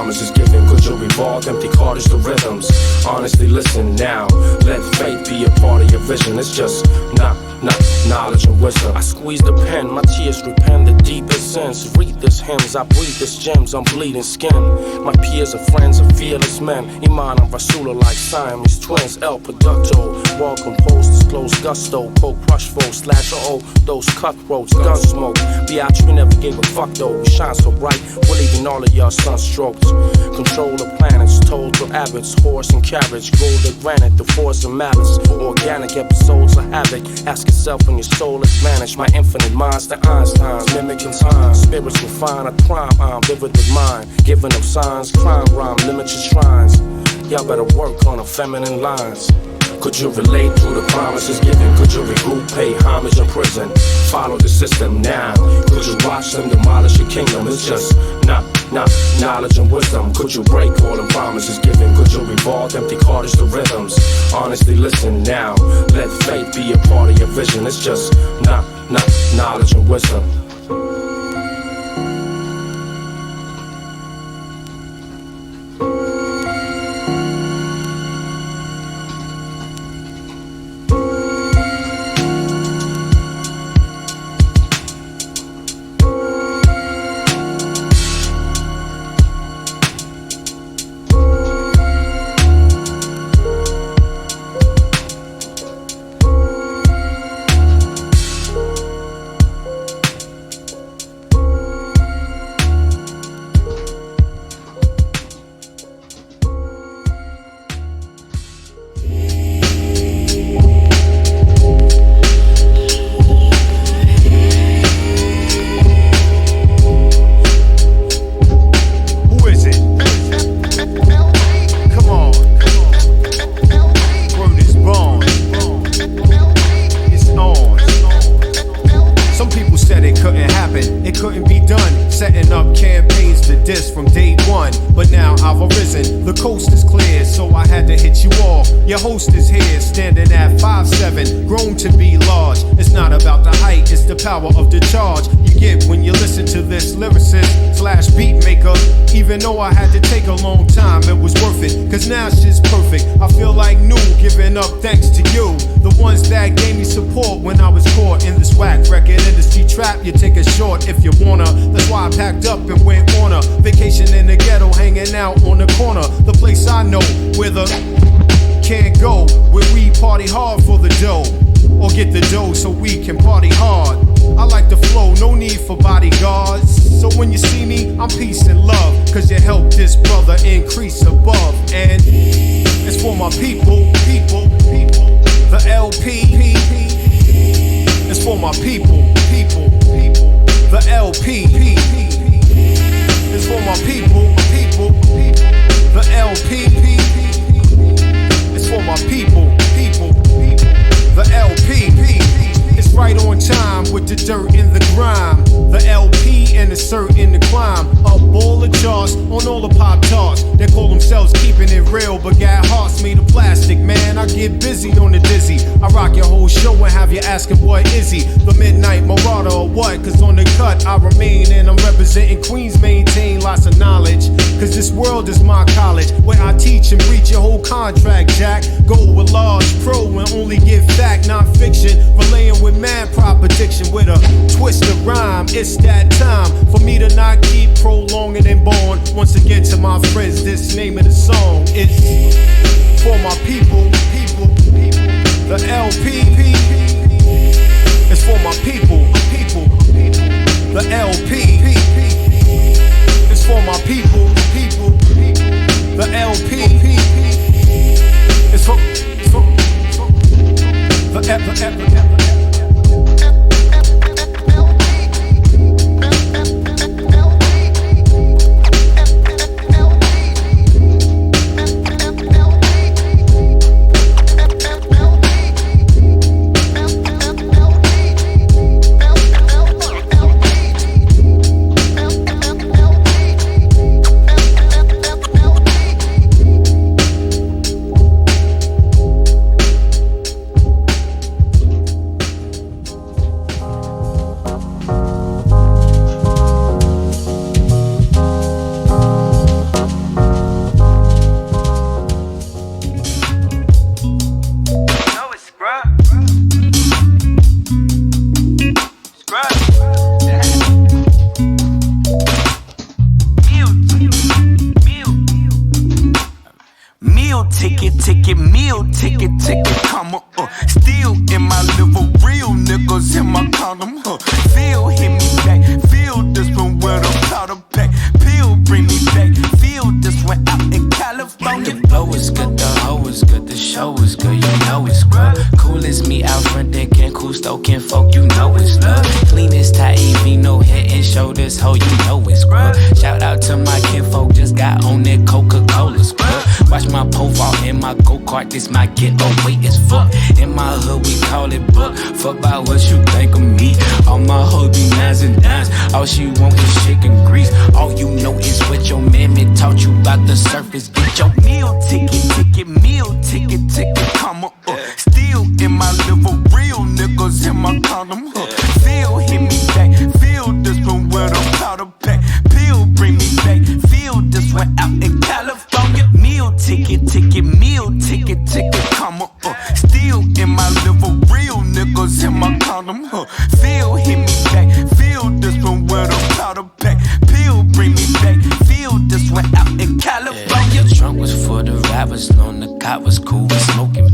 promises given. Could you revolve empty quarters to rhythms? Honestly, listen now. Let faith be a part of your vision. It's just not knowledge and wisdom. I squeeze the pen, my tears repent the deepest sins. Read this hymns, I breathe this gems, I'm bleeding skin. My peers are friends of fearless men. Iman and Rasulullah like Siamese twins. El Producto, well composed, disclose gusto. Cold crush foes, slash all those cutthroats, gun smoke. Beatrice never gave a fuck though. We shine so bright, we're leaving all of y'all sunstrokes. Control the planets, told to abbots, horse and carriage. Gold and granite, the force and malice. Organic episodes of havoc. Ask yourself when your soul is vanished. My infinite minds to Einstein's, mimicking time. Spirits refine a crime, I'm vivid with mine. Giving them signs, crime rhyme, limit your shrines. Y'all better work on the feminine lines. Could you relate to the promises given? Could you regroup, pay homage in prison? Follow the system now. Could you watch them demolish your kingdom? It's just not knowledge and wisdom. Could you break all the promises given? Could you revolve empty quarters to rhythms? Honestly, listen now. Let faith be a part of your vision. It's just not knowledge and wisdom. Your host is here, standing at 5'7", grown to be large. It's not about the height, it's the power of the charge you get when you listen to this lyricist slash beat maker. Even though I had to take a long time, it was worth it, cause now shit's perfect. I feel like new, giving up thanks to you, the ones that gave me support when I was caught in this whack record industry trap. You take a short if you wanna. That's why I packed up and went on a vacation in the ghetto, hanging out on the corner, the place I know where the can't go, where we party hard for the dough, or get the dough so we can party hard. I like the flow, no need for bodyguards. So when you see me, I'm peace and love, cause you help this brother increase above. And it's for my people, the LP. It's for my people, the LP. It's for my people, the LP. It's for my people, the LP. It's right on time with the dirt and the grime. The LP and the cert in the climb. Up all the charts on all the pop charts. They call themselves keeping it real, but got hearts made of plastic, man. I get busy on the dizzy. I rock your whole show and have you asking, what is he? The Midnight Marauder or what? Cause on the cut I remain and I'm representing Queens, maintain lots of knowledge. Cause this world is my college, where I teach and preach your whole contract, Jack. Go with large pro and only give fact, not fiction. Relaying with mad proposition with a twist of rhyme. It's that time for me to not keep prolonging and born. Once again to my friends, this name of the song. It's for my people, the LP. It's for my people, the LP. It's for my people, the LP. It's for the meal ticket, comma, still in my liver, real niggas in my condom, Feel hit me back, feel this one with a powder pack, pill bring me back, feel this one out in California. The flow is good, the hoe is good, the show is good, you know it's grub. Cool as me out front, they can cool stoking folk, you know it's love. Cleanest Taivino, no head and shoulders, ho, you know it's grub. Shout out to my kinfolk, just got on that Coca-Cola scrub. Watch my profile in my go-kart, this my getaway is fuck. In my hood, we call it book. Fuck about what you think of me. All my hoes be nines and dimes. All she want is chicken grease. All you know is what your mammy taught you about the surface. Get your meal ticket, comma, still in my liver, real niggas in my condom, Feel hit me back, feel this one with a powder pack, pill bring me back, feel this one out in California. Meal ticket, comma, still in my liver, real niggas in my condom, Feel hit me back, feel this one with a powder pack, pill bring me back, feel this one out in California. The trunk was for the rappers, on the cop was cool, we smoking